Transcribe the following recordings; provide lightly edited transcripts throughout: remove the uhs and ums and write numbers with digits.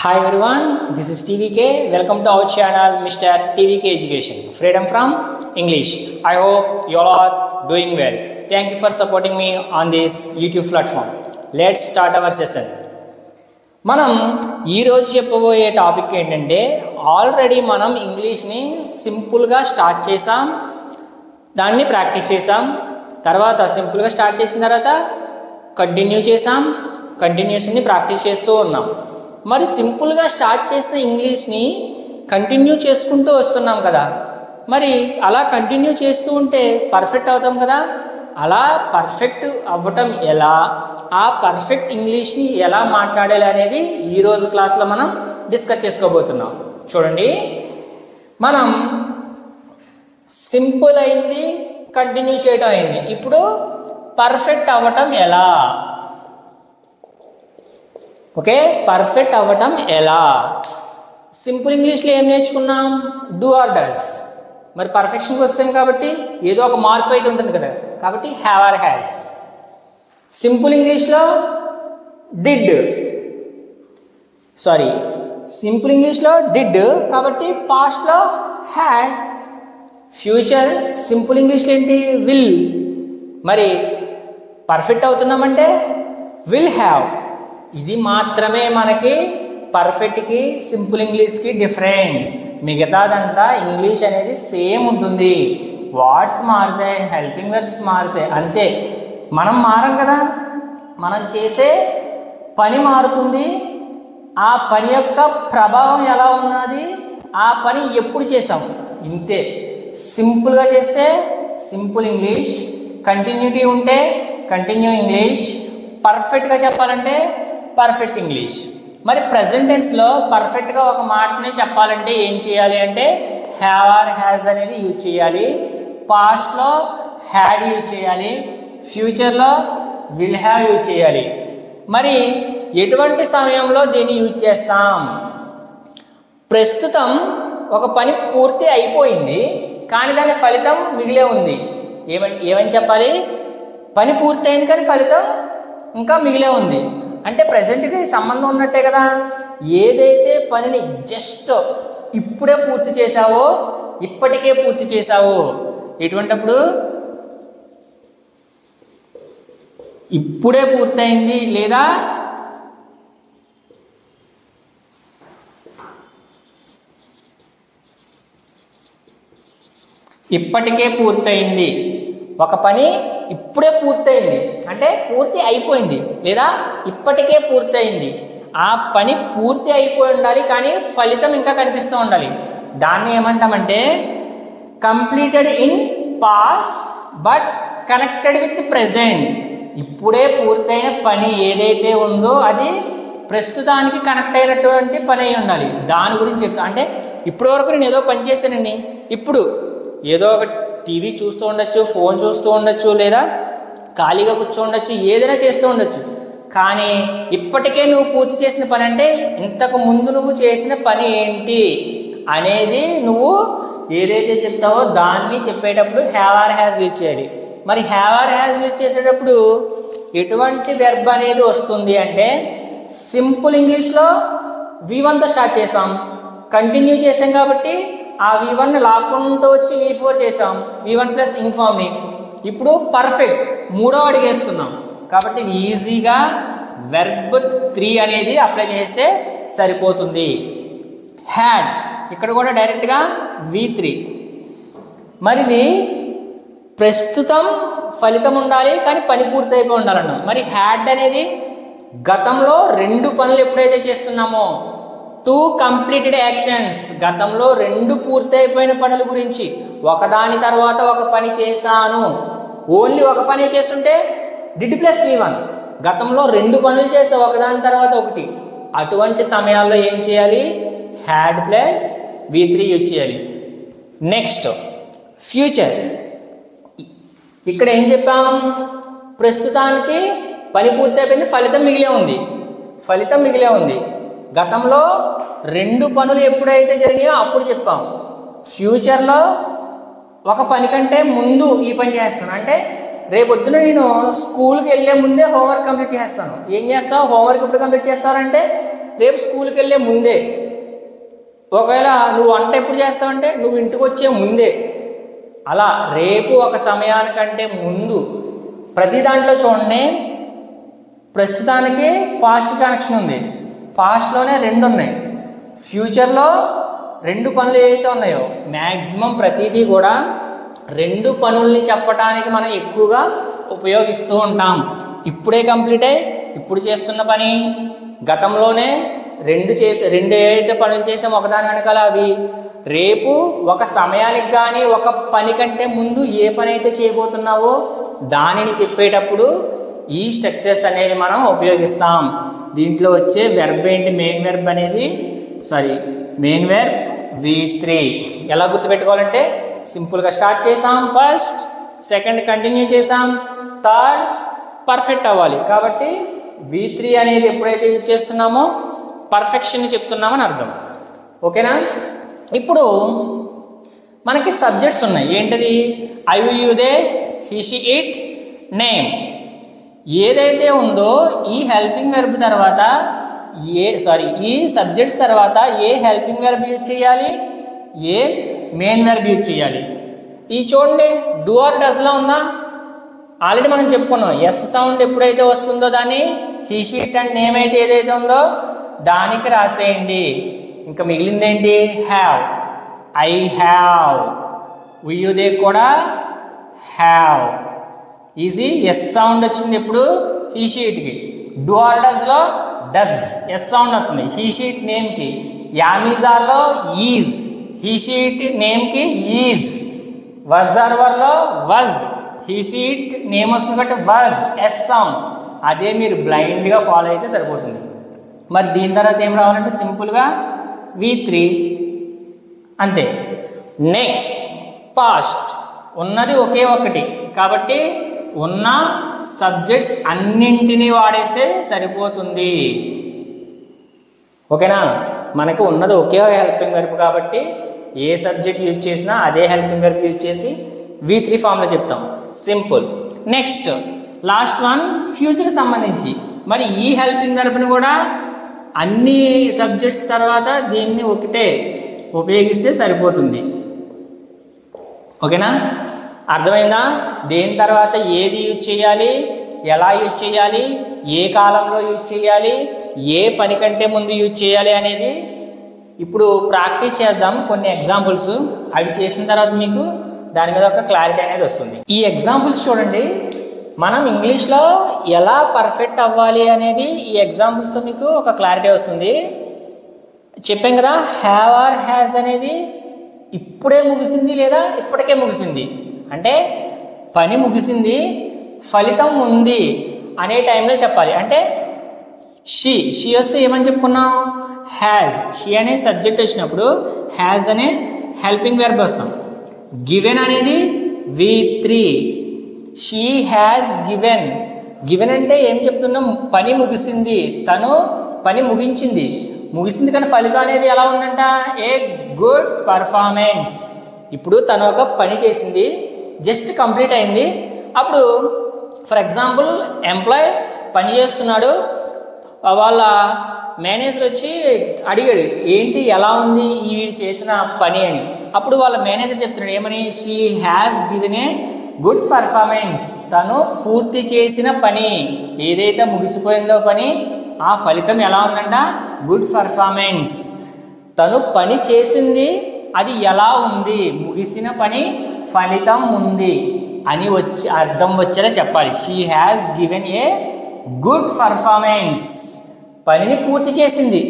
Hi everyone, this is TVK. Welcome to our channel, Mr. TVK Education. Freedom from English. I hope you all are doing well. Thank you for supporting me on this YouTube platform. Let's start our session. మనం ఈరోజు చెప్పబోయే topic ఏంటంటే already మనం ఇంగ్లీష్ని సింపుల్గా start చేసాం, దాన్ని practice చేసాం. తర్వాత సింపుల్గా స్టార్ట్ చేసిన తర్వాత కంటిన్యూ చేసాం, కంటిన్యూస్ని ప్రాక్టీస్ చేస్తూ ఉన్నాం. మరి సింపుల్గా స్టార్ట్ చేసిన ఇంగ్లీష్ని కంటిన్యూ చేసుకుంటూ వస్తున్నాం కదా, మరి అలా కంటిన్యూ చేస్తూ ఉంటే పర్ఫెక్ట్ అవుతాం కదా. అలా పర్ఫెక్ట్ అవ్వటం ఎలా, ఆ పర్ఫెక్ట్ ఇంగ్లీష్ని ఎలా మాట్లాడాలి అనేది ఈరోజు క్లాస్లో మనం డిస్కస్ చేసుకోబోతున్నాం. చూడండి, మనం సింపుల్ అయింది, కంటిన్యూ చేయడం అయింది, ఇప్పుడు పర్ఫెక్ట్ అవ్వటం ఎలా. ఓకే, పర్ఫెక్ట్ అవ్వటం ఎలా. సింపుల్ ఇంగ్లీష్లో ఏం నేర్చుకున్నాం? Do or does. మరి పర్ఫెక్షన్కి వస్తాం కాబట్టి ఏదో ఒక మార్పు అయితే ఉంటుంది కదా, కాబట్టి హ్యావ్ ఆర్ హ్యాస్. సింపుల్ ఇంగ్లీష్లో డిడ్, సింపుల్ ఇంగ్లీష్లో డిడ్ కాబట్టి పాస్ట్లో హ్యాడ్. ఫ్యూచర్ సింపుల్ ఇంగ్లీష్లో ఏంటి? విల్. మరి పర్ఫెక్ట్ అవుతున్నామంటే విల్ హ్యావ్. ఇది మాత్రమే మనకి పర్ఫెక్ట్కి సింపుల్ ఇంగ్లీష్కి డిఫరెన్స్. మిగతాదంతా ఇంగ్లీష్ అనేది సేమ్ ఉంటుంది. వర్డ్స్ మారుతాయి, హెల్పింగ్ వెర్బ్స్ మారుతాయి, అంతే. మనం మారం కదా, మనం చేసే పని మారుతుంది. ఆ పని యొక్క ప్రభావం ఎలా ఉన్నది, ఆ పని ఎప్పుడు చేసాం, ఇంతే. సింపుల్గా చేస్తే సింపుల్ ఇంగ్లీష్, కంటిన్యూటీ ఉంటే కంటిన్యూ ఇంగ్లీష్, పర్ఫెక్ట్గా చెప్పాలంటే పర్ఫెక్ట్ ఇంగ్లీష్. మరి ప్రజెంట్ టెన్స్లో పర్ఫెక్ట్గా ఒక మాటని చెప్పాలంటే ఏం చేయాలి అంటే హ్యావ్ ఆర్ హ్యాజ్ అనేది యూజ్ చేయాలి, పాస్ట్లో హ్యాడ్ యూజ్ చేయాలి, ఫ్యూచర్లో విల్ హ్యావ్ యూజ్ చేయాలి. మరి ఎటువంటి సమయంలో దీన్ని యూజ్ చేస్తాం? ప్రస్తుతం ఒక పని పూర్తి అయిపోయింది కానీ దాని ఫలితం మిగిలే ఉంది. ఏమని చెప్పాలి? పని పూర్తి అయింది కానీ ఫలితం ఇంకా మిగిలే ఉంది అంటే ప్రజెంట్కి సంబంధం ఉన్నట్టే కదా. ఏదైతే పనిని జస్ట్ ఇప్పుడే పూర్తి చేసావో, ఇప్పటికే పూర్తి చేసావో, ఎటువంటప్పుడు ఇప్పుడే పూర్తయింది లేదా ఇప్పటికే పూర్తయింది. ఒక పని ఇప్పుడే పూర్తయింది అంటే పూర్తి అయిపోయింది, లేదా ఇప్పటికే పూర్తయింది. ఆ పని పూర్తి అయిపోయి ఉండాలి కానీ ఫలితం ఇంకా కనిపిస్తూ ఉండాలి. దాన్ని ఏమంటామంటే completed in past but connected with present. ఇప్పుడే పూర్తయిన పని ఏదైతే ఉందో అది ప్రస్తుతానికి కనెక్ట్ అయినటువంటి పని అయి ఉండాలి. దాని గురించి చెప్తా. అంటే ఇప్పటి వరకు నేను ఏదో పని చేశానండి, ఇప్పుడు ఏదో ఒక టీవీ చూస్తూ ఉండొచ్చు, ఫోన్ చూస్తూ ఉండొచ్చు, లేదా ఖాళీగా కూర్చోండొచ్చు, ఏదైనా చేస్తూ ఉండొచ్చు. కానీ ఇప్పటికే నువ్వు పూర్తి చేసిన పని అంటే ఇంతకు ముందు నువ్వు చేసిన పని ఏంటి అనేది నువ్వు ఏదైతే చెప్తావో దాన్ని చెప్పేటప్పుడు హ్యావ్ ఆర్ హ్యాస్ యూజ్ చేయాలి. మరి హ్యావ్ ఆర్ హ్యాస్ యూజ్ చేసేటప్పుడు ఎటువంటి వెర్బ్ అనేది వస్తుంది అంటే సింపుల్ ఇంగ్లీష్లో V1తో స్టార్ట్ చేసాం, కంటిన్యూ చేసాం కాబట్టి ఆ V1 లాక్కుంటూ వచ్చి V4 చేసాం, V1 ప్లస్ ఇన్ఫామ్ని. ఇప్పుడు పర్ఫెక్ట్ మూడో అడిగేస్తున్నాం కాబట్టి ఈజీగా వెర్బ్ 3 అనేది అప్లై చేస్తే సరిపోతుంది. హ్యాడ్ ఇక్కడ కూడా డైరెక్ట్గా V3. మరిది ప్రస్తుతం ఫలితం ఉండాలి కానీ పని పూర్తి అయిపోయి ఉండాలన్నాం. మరి హ్యాడ్ అనేది గతంలో రెండు పనులు ఎప్పుడైతే చేస్తున్నామో, టూ కంప్లీటెడ్ యాక్షన్స్, గతంలో రెండు పూర్తయిపోయిన పనుల గురించి, ఒకదాని తర్వాత ఒక పని చేశాను. ఓన్లీ ఒక పని చేస్తుంటే డిడ్ ప్లస్ V1, గతంలో రెండు పనులు చేసా ఒకదాని తర్వాత ఒకటి. అటువంటి సమయాల్లో ఏం చేయాలి? హ్యాడ్ ప్లస్ V3 యూజ్ చేయాలి. Next future. ఇక్కడ ఏం చెప్పాం? ప్రస్తుతానికి పని పూర్తయిపోయింది, ఫలితం మిగిలే ఉంది. గతంలో రెండు పనులు ఎప్పుడైతే జరిగాయో అప్పుడు చెప్పాం. ఫ్యూచర్లో ఒక పని కంటే ముందు ఈ పని చేస్తాను అంటే రేపొద్దున నేను స్కూల్కి వెళ్ళే ముందే హోంవర్క్ కంప్లీట్ చేస్తాను. ఏం చేస్తావు? హోంవర్క్ ఎప్పుడు కంప్లీట్ చేస్తారంటే రేపు స్కూల్కి వెళ్ళే ముందే. ఒకవేళ నువ్వు వంట ఎప్పుడు చేస్తావంటే నువ్వు ఇంటికి వచ్చే ముందే. అలా రేపు ఒక సమయానికంటే ముందు. ప్రతి దాంట్లో చూడండి, ప్రస్తుతానికి పాస్ట్ కనెక్షన్ ఉంది, పాస్ట్లోనే 2 ఉన్నాయి, ఫ్యూచర్లో 2 పనులు ఏవైతే ఉన్నాయో మ్యాక్సిమం ప్రతిదీ కూడా 2 పనుల్ని చెప్పడానికి మనం ఎక్కువగా ఉపయోగిస్తూ ఉంటాం. ఇప్పుడే కంప్లీట్ అయ్యి ఇప్పుడు చేస్తున్న పని, గతంలోనే 2 ఏవైతే పనులు చేసామో ఒకదాని వెనకాల అవి, రేపు ఒక సమయానికి కానీ ఒక పని కంటే ముందు ఏ పని అయితే చేయబోతున్నావో దానిని చెప్పేటప్పుడు ఈ స్ట్రక్చర్స్ అనేవి మనం ఉపయోగిస్తాం. దీంట్లో వచ్చే వెర్బ్ ఏంటి, మెయిన్ వెర్బ్ అనేది మెయిన్ వెర్బ్ V3. ఎలా గుర్తుపెట్టుకోవాలంటే సింపుల్గా స్టార్ట్ చేసాం, ఫస్ట్, సెకండ్ కంటిన్యూ చేసాం, థర్డ్ పర్ఫెక్ట్ అవ్వాలి. కాబట్టి V3 అనేది ఎప్పుడైతే యూజ్ చేస్తున్నామో పర్ఫెక్షన్ చెప్తున్నామని అర్థం. ఓకేనా? ఇప్పుడు మనకి సబ్జెక్ట్స్ ఉన్నాయి. ఏంటిది? I we you they he she it name. ఏదైతే ఉందో ఈ హెల్పింగ్ వెర్బ్ తర్వాత ఈ సబ్జెక్ట్స్ తర్వాత ఏ హెల్పింగ్ వెర్బ్ యూజ్ చేయాలి, ఏ మెయిన్ వెర్బ్ యూజ్ చేయాలి. ఈ చూడండి, డూ ఆర్ డస్లో ఉందా? ఆల్రెడీ మనం చెప్పుకున్నాం. ఎస్ సౌండ్ ఎప్పుడైతే వస్తుందో దాన్ని హీ షీట్ అండ్ నేమ్ అయితే ఏదైతే ఉందో దానికి రాసేయండి. ఇంకా మిగిలిందేంటి? Have. I have. We you they కూడా హ్యావ్. ఈజీ. ఎస్ సౌండ్ వచ్చింది ఎప్పుడు? హీ షీట్కి. డూ ఆర్ డస్లో డస్ ఎస్ సౌండ్ వస్తుంది. హీ షీట్ నేమ్కి. యామిజార్లో ఈజ్, హీ షీట్ నేమ్కి ఈజ్. వజ్ ఆర్వర్లో వజ్, హీ షీట్ నేమ్ వస్తుంది కాబట్టి వజ్ ఎస్ సౌండ్. అదే మీరు బ్లైండ్గా ఫాలో అయితే సరిపోతుంది. మరి దీని తర్వాత ఏం రావాలంటే సింపుల్గా V3 అంతే. Next past. ఉన్నది ఒకే ఒకటి కాబట్టి ఉన్న సబ్జెక్ట్స్ అన్నింటినీ వాడేస్తే సరిపోతుంది. ఓకేనా? మనకి ఉన్నది ఒకే హెల్పింగ్ వెర్బ్ కాబట్టి ఏ సబ్జెక్ట్ యూజ్ చేసినా అదే హెల్పింగ్ వెర్బ్ యూజ్ చేసి V3 ఫామ్లో చెప్తాం. సింపుల్. నెక్స్ట్ లాస్ట్ వన్ ఫ్యూచర్కి సంబంధించి. మరి ఈ హెల్పింగ్ వెర్బ్ని కూడా అన్ని సబ్జెక్ట్స్ తర్వాత దీన్ని ఒకటే ఉపయోగిస్తే సరిపోతుంది. ఓకేనా? అర్థమైందా? దేని తర్వాత ఏది యూజ్ చేయాలి, ఎలా యూజ్ చేయాలి, ఏ కాలంలో యూజ్ చేయాలి, ఏ పని కంటే ముందు యూజ్ చేయాలి అనేది ఇప్పుడు ప్రాక్టీస్ చేద్దాం. కొన్ని ఎగ్జాంపుల్స్ అవి చేసిన తర్వాత మీకు దాని మీద ఒక క్లారిటీ అనేది వస్తుంది. ఈ ఎగ్జాంపుల్స్ చూడండి. మనం ఇంగ్లీష్లో ఎలా పర్ఫెక్ట్ అవ్వాలి అనేది ఈ ఎగ్జాంపుల్స్తో మీకు ఒక క్లారిటీ వస్తుంది. చెప్పాం కదా, హ్యావ్ ఆర్ హ్యాస్ అనేది ఇప్పుడే ముగిసింది లేదా ఇప్పటికే ముగిసింది అంటే పని ముగిసింది, ఫలితం ఉంది అనే టైంలో చెప్పాలి. అంటే షీ వస్తే ఏమని చెప్పుకున్నాం? హ్యాజ్. షీ అనే సబ్జెక్ట్ వచ్చినప్పుడు హ్యాజ్ అనే హెల్పింగ్ వెర్బ్ వస్తాం. గివెన్ అనేది V3. She has given. Given అంటే ఏం చెప్తున్నాం? పని ముగిసింది, తను పని ముగించింది. ముగిసింది కానీ ఫలితం అనేది ఎలా ఉందంట? A good performance. ఇప్పుడు తను ఒక పని చేసింది, జస్ట్ కంప్లీట్ అయింది. అప్పుడు ఫర్ ఎగ్జాంపుల్ ఎంప్లాయ్ పని చేస్తున్నాడు, వాళ్ళ మేనేజర్ వచ్చి అడిగాడు ఏంటి ఎలా ఉంది వీడు చేసిన పని అని. అప్పుడు వాళ్ళ మేనేజర్ చెప్తున్నాడు ఏమని? She has given a good performance. తను పూర్తి చేసిన పని ఏదైతే ముగిసిపోయిందో పని, ఆ ఫలితం ఎలా ఉందంట? Good performance. తను పని చేసింది, అది ఎలా ఉంది, ముగిసిన పని ఫలితం ఉంది అని అర్థం వచ్చేలా చెప్పాలి. She has given a good performance. పనిని పూర్తి చేసింది,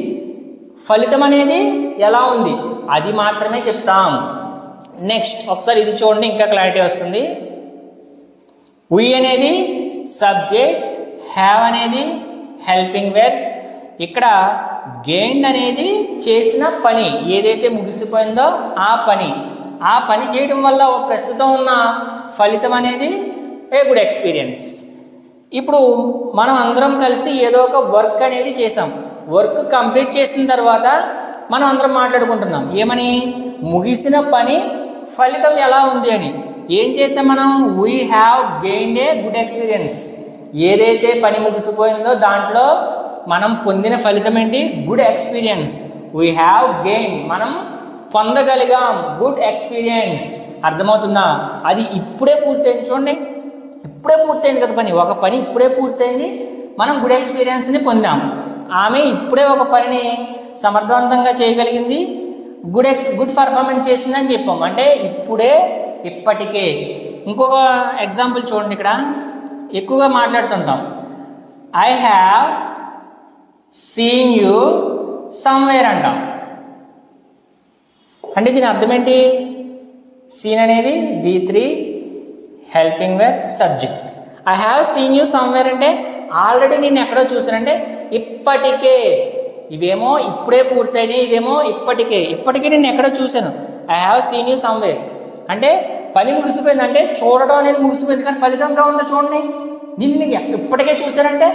ఫలితం అనేది ఎలా ఉంది అది మాత్రమే చెప్తాం. నెక్స్ట్ ఒకసారి ఇది చూడండి, ఇంకా క్లారిటీ వస్తుంది. వి అనేది సబ్జెక్ట్, హ్యావ్ అనేది హెల్పింగ్ వెర్బ్. ఇక్కడ గెయిన్డ్ అనేది చేసిన పని, ఏదైతే ముగిసిపోయిందో ఆ పని చేయడం వల్ల ప్రస్తుతం ఉన్న ఫలితం అనేది ఏ గుడ్ ఎక్స్పీరియన్స్. ఇప్పుడు మనం అందరం కలిసి ఏదో ఒక వర్క్ అనేది చేసాం. వర్క్ కంప్లీట్ చేసిన తర్వాత మనం అందరం మాట్లాడుకుంటున్నాం ఏమని? ముగిసిన పని ఫలితం ఎలా ఉంది అని. ఏం చేసాం మనం? We have gained a good experience. ఏదైతే పని ముగిసిపోయిందో దాంట్లో మనం పొందిన ఫలితం ఏంటి? Good experience. We have gain, మనం పొందగలిగాం గుడ్ ఎక్స్పీరియన్స్. అర్థమవుతుందా? అది ఇప్పుడే పూర్తయింది. చూడండి, ఇప్పుడే పూర్తయింది కదా పని. ఒక పని ఇప్పుడే పూర్తయింది, మనం గుడ్ ఎక్స్పీరియన్స్ని పొందాం. ఆమె ఇప్పుడే ఒక పనిని సమర్థవంతంగా చేయగలిగింది, గుడ్ పర్ఫార్మెన్స్ చేసిందని చెప్పాం. అంటే ఇప్పుడే, ఇప్పటికే. ఇంకొక ఎగ్జాంపుల్ చూడండి, ఇక్కడ ఎక్కువగా మాట్లాడుతుంటాం. I have seen you somewhere అంటాం. అంటే దీని అర్థం ఏంటి? సీన్ అనేది V3 helping verb subject. I have seen you somewhere అంటే ఆల్రెడీ నేను ఎక్కడో చూసానంటే ఇప్పటికే. ఇవేమో ఇప్పుడే పూర్తయినాయి, ఇదేమో ఇప్పటికే నేను ఎక్కడో చూశాను. I have seen you somewhere అంటే పని ముగిసిపోయింది, అంటే చూడటం అనేది ముగిసిపోయింది, కానీ ఫలితంగా ఉందో చూడండి. నిన్ను ఇప్పటికే చూశానంటే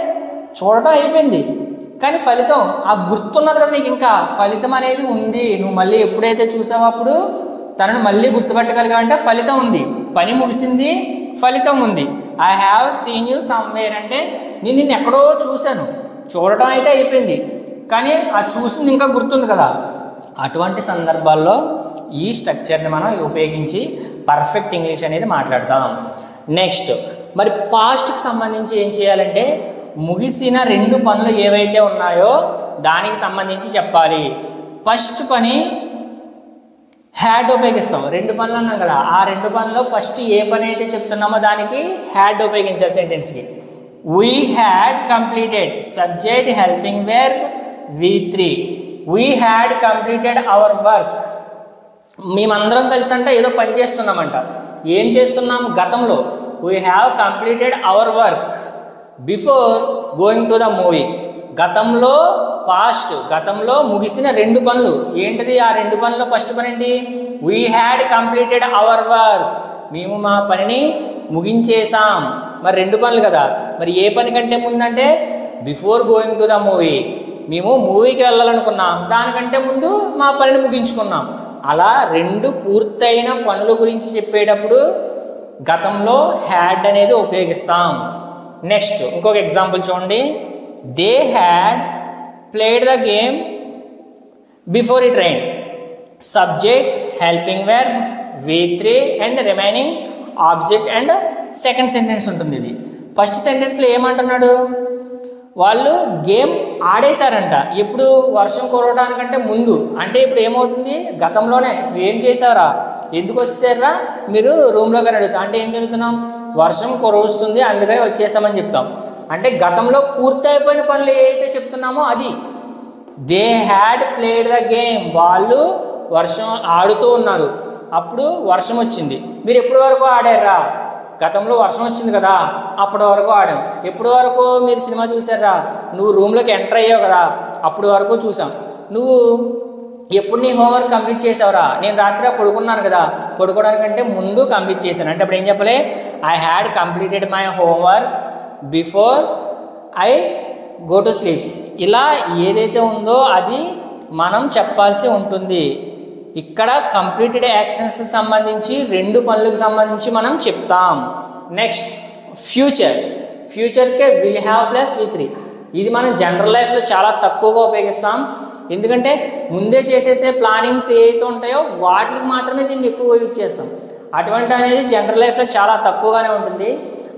చూడటం అయిపోయింది, కానీ ఫలితం ఆ గుర్తున్నది కదా నీకు, ఇంకా ఫలితం అనేది ఉంది. నువ్వు మళ్ళీ ఎప్పుడైతే చూసావో అప్పుడు తనను మళ్ళీ గుర్తుపెట్టగలిగావంటే ఫలితం ఉంది. పని ముగిసింది, ఫలితం ఉంది. I have seen you somewhere అంటే నిన్ను ఎక్కడో చూశాను, చూడటం అయితే అయిపోయింది, కానీ ఆ చూసింది ఇంకా గుర్తుంది కదా. అటువంటి సందర్భాల్లో ఈ స్ట్రక్చర్ని మనం ఉపయోగించి పర్ఫెక్ట్ ఇంగ్లీష్ అనేది మాట్లాడతాం. నెక్స్ట్, మరి పాస్ట్కి సంబంధించి ఏం చేయాలంటే ముగిసిన 2 పనులు ఏవైతే ఉన్నాయో దానికి సంబంధించి చెప్పాలి. ఫస్ట్ పని హ్యాడ్ ఉపయోగిస్తాం. 2 పనులు అన్నాం కదా, ఆ 2 పనుల్లో ఫస్ట్ ఏ పని అయితే చెప్తున్నామో దానికి హ్యాడ్ ఉపయోగించాలి సెంటెన్స్కి. We had completed subject helping verb V3. We had completed our work. మేమందరం కలిసి అంటే ఏదో పని చేస్తున్నామంట. ఏం చేస్తున్నాం? గతంలో. We have completed our work before going to the movie. గతంలో పాస్ట్, గతంలో ముగిసిన 2 పనులు. ఏంటిది ఆ 2 పనుల్లో ఫస్ట్ పని ఏంటి? We had completed our work. మేము మా పనిని ముగించేసాం. మరి 2 పనులు కదా, మరి ఏ పని కంటే ముందంటే before going to the movie. మేము మూవీకి వెళ్ళాలనుకున్నాం, దానికంటే ముందు మా పనిని ముగించుకున్నాం. అలా 2 పూర్తయిన పనుల గురించి చెప్పేటప్పుడు గతంలో హ్యాడ్ అనేది ఉపయోగిస్తాం. నెక్స్ట్ ఇంకొక ఎగ్జాంపుల్ చూడండి. They had played the game before it rain. Subject helping verb V3 and remaining object and second sentence ఉంటుంది. ఇది ఫస్ట్ సెంటెన్స్లో ఏమంటున్నాడు? వాళ్ళు గేమ్ ఆడేశారంట. ఎప్పుడు? వర్షం కురవడానికంటే ముందు. అంటే ఇప్పుడు ఏమవుతుంది? గతంలోనే. ఏం చేశారా, ఎందుకు వచ్చేసారా మీరు రూమ్లోకి అని అడుగుతాం. అంటే ఏం చెబుతున్నాం? వర్షం కురవస్తుంది అందుకని వచ్చేసామని చెప్తాం. అంటే గతంలో పూర్తి అయిపోయిన పనులు ఏవైతే చెప్తున్నామో అది. They had played the game. వాళ్ళు వర్షం ఆడుతూ ఉన్నారు, అప్పుడు వర్షం వచ్చింది. మీరు ఎప్పటి వరకు ఆడారా? గతంలో వర్షం వచ్చింది కదా, అప్పటి వరకు ఆడాం. ఎప్పటి వరకు మీరు సినిమా చూసారా? నువ్వు రూమ్లోకి ఎంటర్ అయ్యావు కదా, అప్పటి వరకు చూసాం. నువ్వు ఎప్పుడు నీ హోంవర్క్ కంప్లీట్ చేసావురా? నేను రాత్రి పడుకున్నాను కదా, పడుకోవడానికంటే ముందు కంప్లీట్ చేశాను. అంటే అప్పుడు ఏం చెప్పలే? I had completed my homework before I go to sleep. ఇలా ఏదైతే ఉందో అది మనం చెప్పాల్సి ఉంటుంది. ఇక్కడ కంప్లీటెడ్ యాక్షన్స్కి సంబంధించి 2 పనులకు సంబంధించి మనం చెప్తాం. Next future. ఫ్యూచర్కే విల్ హ్యావ్ ప్లస్ V3. ఇది మనం జనరల్ లైఫ్లో చాలా తక్కువగా ఉపయోగిస్తాం. ఎందుకంటే ముందే చేసేసే ప్లానింగ్స్ ఏవైతే ఉంటాయో వాటికి మాత్రమే దీన్ని ఎక్కువగా యూజ్ చేస్తాం. అటువంటి అనేది జనరల్ లైఫ్లో చాలా తక్కువగానే ఉంటుంది.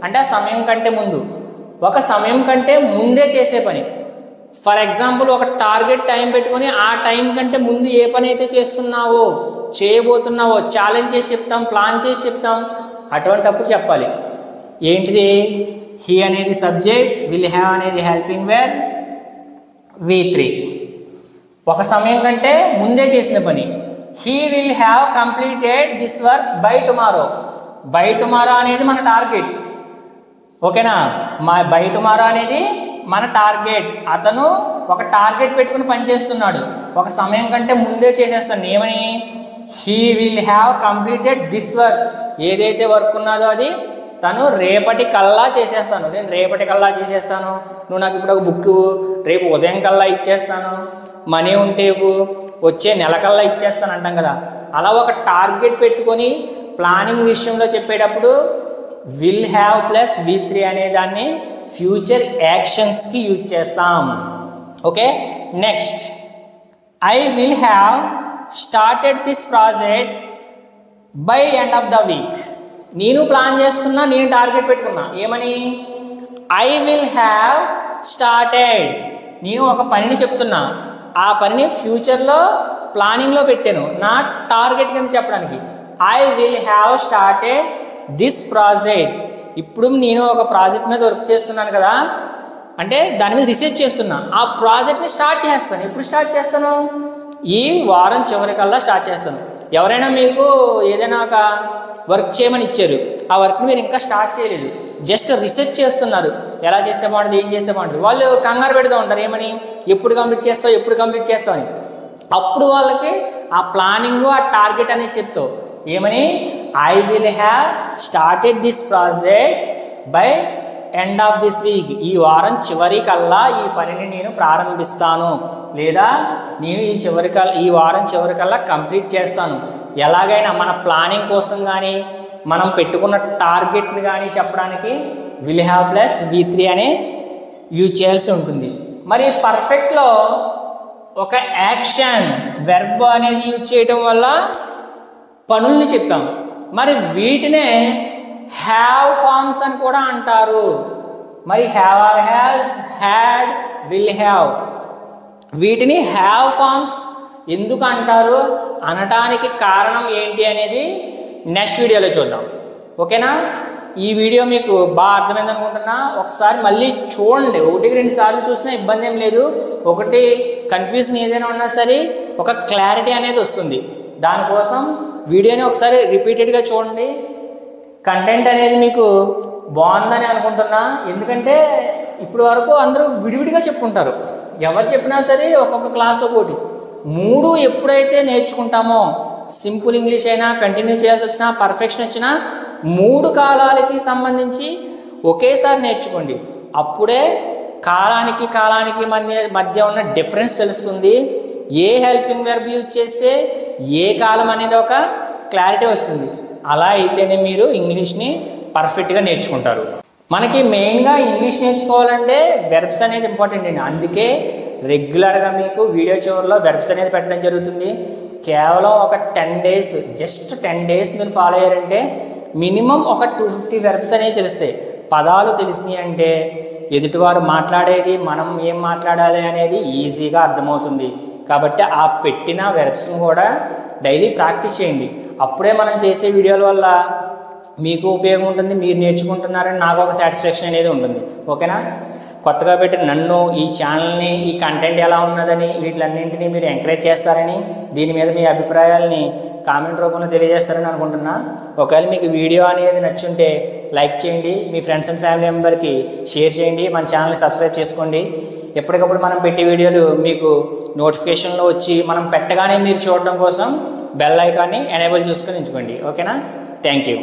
అంటే ఆ సమయం కంటే ముందు, ఒక సమయం కంటే ముందే చేసే పని. ఫర్ ఎగ్జాంపుల్ ఒక టార్గెట్ టైం పెట్టుకొని ఆ టైం కంటే ముందు ఏ పని అయితే చేస్తున్నావో, చేయబోతున్నావో ఛాలెంజ్ చేసి చెప్తాం, ప్లాన్ చేసి చెప్తాం. అటువంటిప్పుడు చెప్పాలి. ఏంటిది? హీ అనేది సబ్జెక్ట్, విల్ హ్యావ్ అనేది హెల్పింగ్ వెర్బ్ V3. ఒక సమయం కంటే ముందే చేసిన పని. He will have completed this work by tomorrow. By tomorrow అనేది మన టార్గెట్. ఓకేనా? బై టుమారో అనేది మన టార్గెట్. అతను ఒక టార్గెట్ పెట్టుకుని పనిచేస్తున్నాడు. ఒక సమయం కంటే ముందే చేసేస్తాను. ఏమని? He will have completed this work. ఏదైతే వర్క్ ఉన్నదో అది తను రేపటి కల్లా చేసేస్తాను. నేను రేపటి కల్లా చేసేస్తాను, నువ్వు నాకు ఇప్పుడు ఒక బుక్ రేపు ఉదయం కల్లా ఇచ్చేస్తాను, మనీ ఉంటే వచ్చే నెల కల్లా ఇచ్చేస్తాను అంటాం కదా. అలా ఒక టార్గెట్ పెట్టుకొని ప్లానింగ్ విషయంలో చెప్పేటప్పుడు విల్ హ్యావ్ ప్లస్ V3 అనే దాన్ని ఫ్యూచర్ యాక్షన్స్కి యూజ్ చేస్తాం. Okay, next I will have started this project by end of the week. నేను ప్లాన్ చేస్తున్నా, నేను టార్గెట్ పెట్టుకున్నా ఏమని, ఐ విల్ హ్యావ్ స్టార్టెడ్. నేను ఒక పనిని చెప్తున్నా, ఆ పనిని ఫ్యూచర్లో ప్లానింగ్లో పెట్టాను నా టార్గెట్ కింద చెప్పడానికి. I will have started this project. ఇప్పుడు నేను ఒక ప్రాజెక్ట్ మీద వర్క్ చేస్తున్నాను కదా, అంటే దాని మీద రీసెర్చ్ చేస్తున్నా, ఆ ప్రాజెక్ట్ని స్టార్ట్ చేస్తాను. ఎప్పుడు స్టార్ట్ చేస్తాను, ఈ వారం చివరికల్లా స్టార్ట్ చేస్తాను. ఎవరైనా మీకు ఏదైనా ఒక వర్క్ చేయమని ఇచ్చారు, ఆ వర్క్ని మీరు ఇంకా స్టార్ట్ చేయలేదు, జస్ట్ రీసెర్చ్ చేస్తున్నారు, ఎలా చేస్తే బాగుంటుంది, ఏం చేస్తే బాగుంటుంది. వాళ్ళు కంగారు పెడుతూ ఉంటారు ఏమని, ఎప్పుడు కంప్లీట్ చేస్తావు, ఎప్పుడు కంప్లీట్ చేస్తావు అని. అప్పుడు వాళ్ళకి ఆ ప్లానింగ్, ఆ టార్గెట్ అనేది చెప్తావు ఏమని, I will have started this project by end of this week. ఈ వారం చివరికల్లా ఈ పనిని నేను ప్రారంభిస్తాను, లేదా నేను ఈ వారం చివరికల్లా కంప్లీట్ చేస్తాను. ఎలాగైనా మన ప్లానింగ్ కోసం కానీ మనం పెట్టుకున్న టార్గెట్ని కానీ చెప్పడానికి విల్ హ్యావ్ ప్లస్ V3 అనే యూజ్ చేయాల్సి ఉంటుంది. మరి పర్ఫెక్ట్లో ఒక యాక్షన్ వెర్బ్ అనేది యూజ్ చేయటం వల్ల పనుల్ని చెప్పాం. మరి వీటినే హ్యావ్ ఫార్మ్స్ అని కూడా అంటారు. మరి have or has, had, will have, వీటిని హ్యావ్ ఫార్మ్స్ ఎందుకు అంటారు అనటానికి కారణం ఏంటి అనేది నెక్స్ట్ వీడియోలో చూద్దాం. ఓకేనా, ఈ వీడియో మీకు బాగా అర్థమైంది అనుకుంటున్నా. ఒకసారి మళ్ళీ చూడండి, 1-2 సార్లు చూసినా ఇబ్బంది ఏం లేదు. ఒకటి కన్ఫ్యూజన్ ఏదైనా ఉన్నా సరే ఒక క్లారిటీ అనేది వస్తుంది. దానికోసం వీడియోని ఒకసారి రిపీటెడ్గా చూడండి. కంటెంట్ అనేది మీకు బాగుందని అనుకుంటున్నా, ఎందుకంటే ఇప్పుడు వరకు అందరూ విడివిడిగా చెప్పుకుంటారు. ఎవరు చెప్పినా సరే ఒక్కొక్క క్లాస్ ఒకటి, 3 ఎప్పుడైతే నేర్చుకుంటామో, సింపుల్ ఇంగ్లీష్ అయినా, కంటిన్యూ చేయాల్సి వచ్చినా, పర్ఫెక్షన్ వచ్చినా 3 కాలాలకి సంబంధించి ఒకేసారి నేర్చుకోండి. అప్పుడే కాలానికి మధ్య ఉన్న డిఫరెన్స్ తెలుస్తుంది. ఏ హెల్పింగ్ వెర్బ్ యూజ్ చేస్తే ఏ కాలం అనేది ఒక క్లారిటీ వస్తుంది. అలా అయితేనే మీరు ఇంగ్లీష్ని పర్ఫెక్ట్గా నేర్చుకుంటారు. మనకి మెయిన్గా ఇంగ్లీష్ నేర్చుకోవాలంటే వెర్బ్స్ అనేది ఇంపార్టెంట్ అండి. అందుకే రెగ్యులర్గా మీకు వీడియో చివరిలో వెర్బ్స్ అనేది పెట్టడం జరుగుతుంది. కేవలం ఒక 10 డేస్, జస్ట్ 10 డేస్ మీరు ఫాలో అయ్యారంటే మినిమం ఒక 250 వెర్బ్స్ అనేవి తెలుస్తాయి. పదాలు తెలిసినాయి అంటే ఎదుటివారు మాట్లాడేది, మనం ఏం మాట్లాడాలి అనేది ఈజీగా అర్థమవుతుంది. కాబట్టి ఆ పెట్టిన వెర్బ్స్ని కూడా డైలీ ప్రాక్టీస్ చేయండి. అప్పుడే మనం చేసే వీడియోల వల్ల మీకు ఉపయోగం ఉంటుంది, మీరు నేర్చుకుంటున్నారని నాకు ఒక సాటిస్ఫాక్షన్ అనేది ఉంటుంది. ఓకేనా, కొత్తగా పెట్టిన నన్ను, ఈ ఛానల్ని, ఈ కంటెంట్ ఎలా ఉన్నదని, వీటిలన్నింటినీ మీరు ఎంకరేజ్ చేస్తారని, దీని మీద మీ అభిప్రాయాలని కామెంట్ రూపంలో తెలియజేస్తారని అనుకుంటున్నా. ఒకవేళ మీకు వీడియో అనేది నచ్చుంటే లైక్ చేయండి, మీ ఫ్రెండ్స్ అండ్ ఫ్యామిలీ మెంబర్కి షేర్ చేయండి, మన ఛానల్ని సబ్స్క్రైబ్ చేసుకోండి. ఎప్పటికప్పుడు మనం పెట్టే వీడియోలు మీకు నోటిఫికేషన్లో వచ్చి మనం పెట్టగానే మీరు చూడడం కోసం బెల్ ఐకాన్ని ఎనేబుల్ చేసుకొని ఉంచుకోండి. ఓకేనా, థ్యాంక్ యూ.